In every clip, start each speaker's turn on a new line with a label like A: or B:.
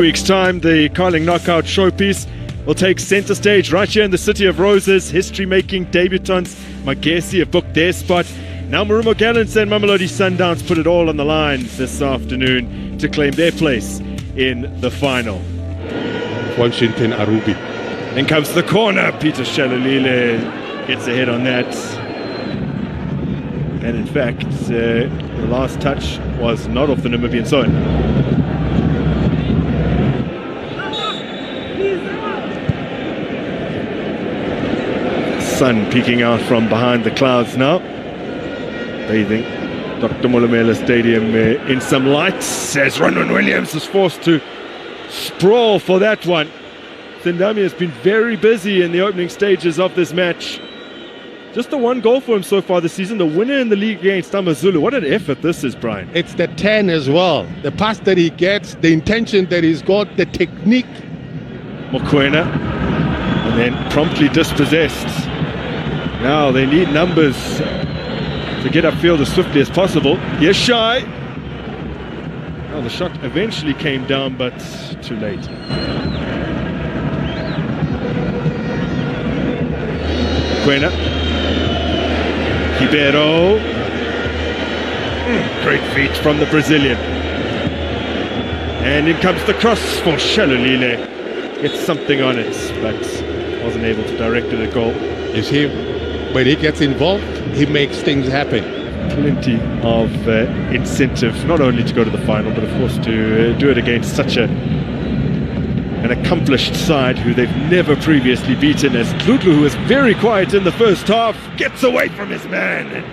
A: Week's time, the Carling Knockout showpiece will take center stage right here in the City of Roses. History-making debutants Magesi have booked their spot. Now Marumo Gallants and Mamelodi Sundowns put it all on the line this afternoon to claim their place in the final.
B: Washington Arubi.
A: Then comes the corner. Peter Shalulile gets a hit on that. And in fact, the last touch was not off the Namibian zone. Sun peeking out from behind the clouds now, bathing Dr. Molamela Stadium in some lights as Ronwen Williams is forced to sprawl for that one. Sindami has been very busy in the opening stages of this match. Just the one goal for him so far this season, the winner in the league against Amazulu. What an effort this is, Brian.
B: It's the 10 as well. The pass that he gets, the intention that he's got, the technique.
A: Mokoena, and then promptly dispossessed. Now they need numbers to get upfield as swiftly as possible. Here's Shy. Well, the shot eventually came down, but too late. Mokoena. Ribeiro. Great feet from the Brazilian. And in comes the cross for Shalulile. Gets something on it, but wasn't able to direct it at goal.
B: You see, when he gets involved, he makes things happen.
A: Plenty of incentive, not only to go to the final, but of course to do it against such an accomplished side who they've never previously beaten, as Tlutlu, who was very quiet in the first half, gets away from his man and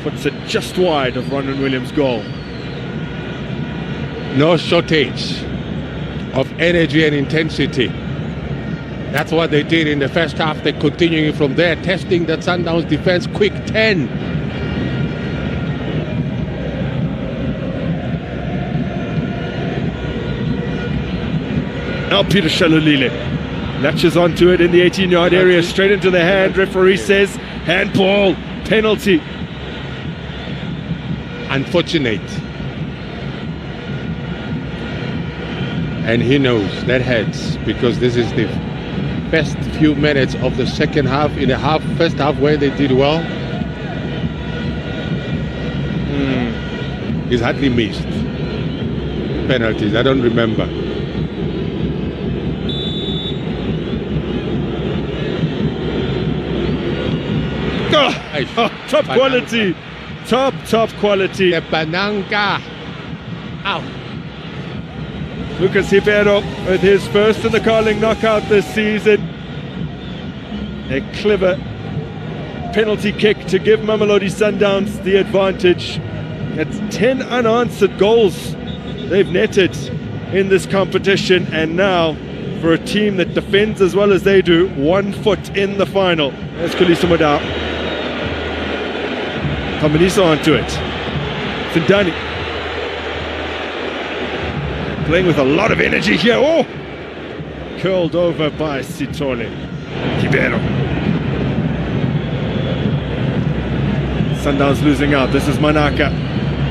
A: puts it just wide of Ronwen Williams' goal.
B: No shortage of energy and intensity. That's what they did in the first half. They're continuing from there, testing that Sundowns defense. Quick 10.
A: Now Peter Shalulile latches onto it in the 18-yard area, straight into the hand. Referee says handball, penalty.
B: Unfortunate. And he knows that hurts, because this is the best few minutes of the second half. In the first half where they did well, he's hardly missed penalties. I don't remember.
A: Top quality, top quality.
B: The Bananga. Ow.
A: Lucas Ribeiro with his first in the Carling knockout this season. A clever penalty kick to give Mamelodi Sundowns the advantage. That's 10 unanswered goals they've netted in this competition, and now for a team that defends as well as they do, 1 foot in the final. There's Khaliso Modao. Pamaniso onto it. Sindani. Playing with a lot of energy here. Oh! Curled over by Sitole. Ribeiro. Sundowns losing out. This is Manaka.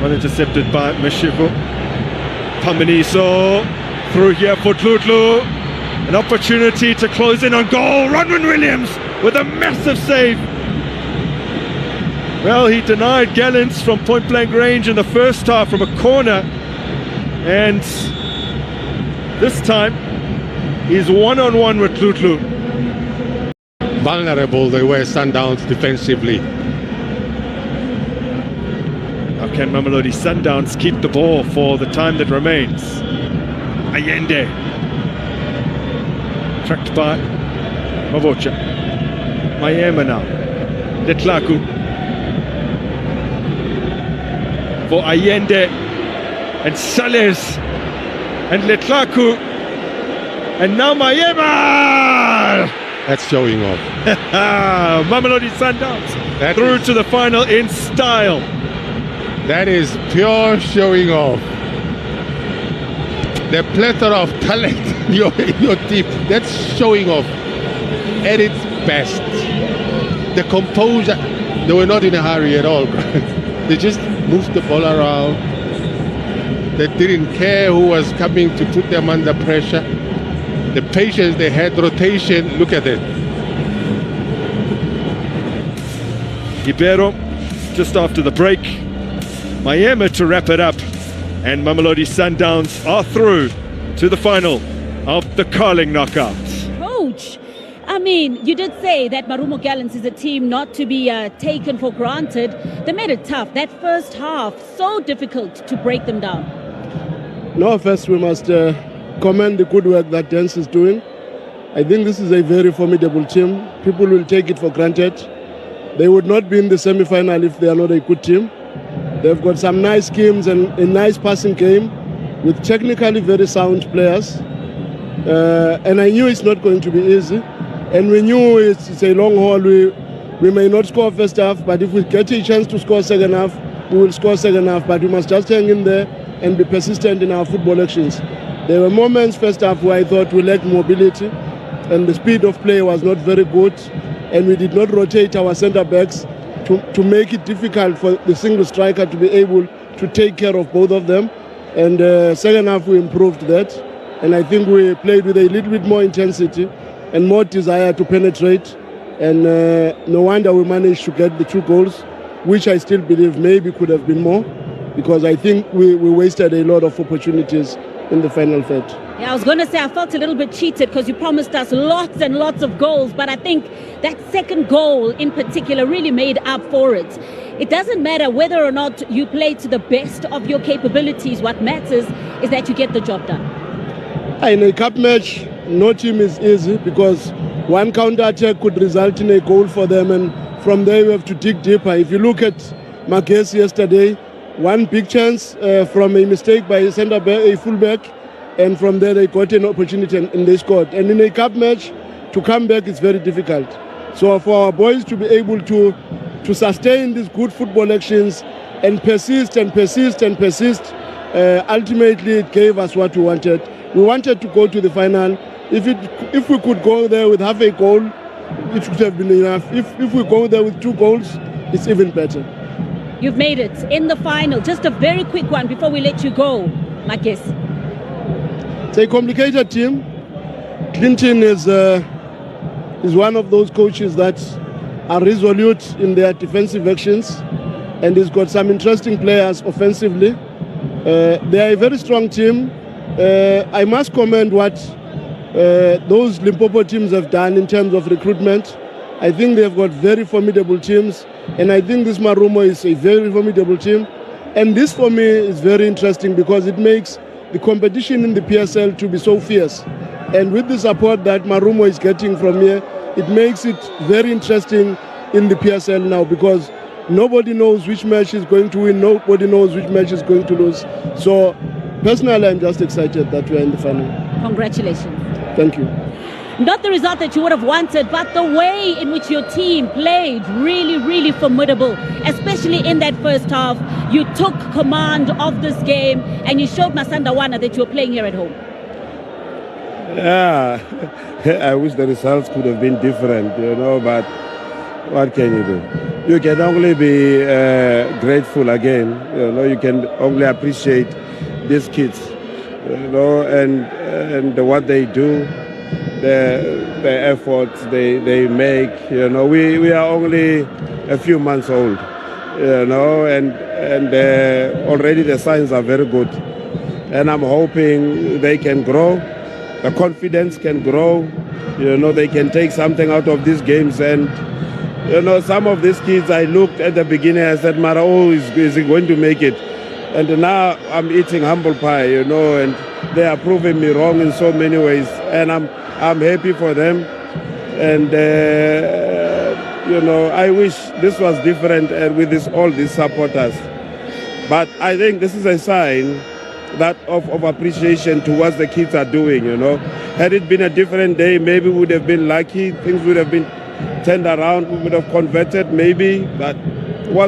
A: Well intercepted by Meshivo. Pamaniso through here for Tlutlu. An opportunity to close in on goal. Ronwen Williams with a massive save. Well, he denied Gallants from point-blank range in the first half from a corner. And this time, he's one-on-one with Tlutlu.
B: Vulnerable they were, Sundowns, defensively.
A: How can Mamelodi Sundowns keep the ball for the time that remains? Allende. Tracked by Mavocha. Mayema now. Letlaku. For Allende. And Sales. And Letlaku, and now Mayema!
B: That's showing off.
A: Mamelodi Sundowns through to the final in style.
B: That is pure showing off. The plethora of talent in your team, that's showing off at its best. The composure, they were not in a hurry at all. They just moved the ball around. They didn't care who was coming to put them under pressure. The patience they had, rotation, look at it.
A: Ibero just after the break. Miami to wrap it up. And Mamelodi Sundowns are through to the final of the Carling Knockouts.
C: Coach, I mean, you did say that Marumo Gallants is a team not to be taken for granted. They made it tough. That first half, so difficult to break them down.
D: No, first we must commend the good work that Dance is doing. I think this is a very formidable team. People will take it for granted. They would not be in the semi-final if they are not a good team. They've got some nice schemes and a nice passing game with technically very sound players. And I knew it's not going to be easy. And we knew it's a long haul. We may not score first half, but if we get a chance to score second half, we will score second half. But we must just hang in there and be persistent in our football actions. There were moments first half where I thought we lacked mobility and the speed of play was not very good, and we did not rotate our centre backs to make it difficult for the single striker to be able to take care of both of them. And second half we improved that, and I think we played with a little bit more intensity and more desire to penetrate, and no wonder we managed to get the 2 goals, which I still believe maybe could have been more, because I think we wasted a lot of opportunities in the final third.
C: Yeah, I was going to say I felt a little bit cheated because you promised us lots and lots of goals, but I think that second goal in particular really made up for it. It doesn't matter whether or not you play to the best of your capabilities. What matters is that you get the job done.
D: In a cup match, no team is easy because one counter-attack could result in a goal for them, and from there you have to dig deeper. If you look at Marquez yesterday, one big chance from a mistake by a fullback, and from there they got an opportunity and they scored. And in a cup match, to come back is very difficult. So for our boys to be able to sustain these good football actions and persist, ultimately it gave us what we wanted. We wanted to go to the final. If we could go there with half a goal, it would have been enough. If we go there with 2 goals, it's even better.
C: You've made it in the final. Just a very quick one before we let you go, Marcus.
D: It's a complicated team. Clinton is one of those coaches that are resolute in their defensive actions, and he's got some interesting players offensively. They are a very strong team. I must commend what those Limpopo teams have done in terms of recruitment. I think they've got very formidable teams, and I think this Marumo is a very formidable team. And this for me is very interesting because it makes the competition in the PSL to be so fierce. And with the support that Marumo is getting from here, it makes it very interesting in the PSL now, because nobody knows which match is going to win, nobody knows which match is going to lose. So personally, I'm just excited that we're in the final.
C: Congratulations.
D: Thank you.
C: Not the result that you would have wanted, but the way in which your team played, really, really formidable, especially in that first half. You took command of this game and you showed Masandawana that you were playing here at home.
E: Yeah, I wish the results could have been different, but what can you do? You can only be grateful again, you can only appreciate these kids, and what they do, the efforts they make, we are only a few months old, and already the signs are very good, and I'm hoping they can grow. The confidence can grow, they can take something out of these games. And, some of these kids, I looked at the beginning, I said, Mara, is he going to make it? And now I'm eating humble pie, and they are proving me wrong in so many ways. And I'm happy for them. And, I wish this was different with all these supporters. But I think this is a sign that of appreciation to what the kids are doing, Had it been a different day, maybe we would have been lucky, things would have been turned around, we would have converted maybe, but was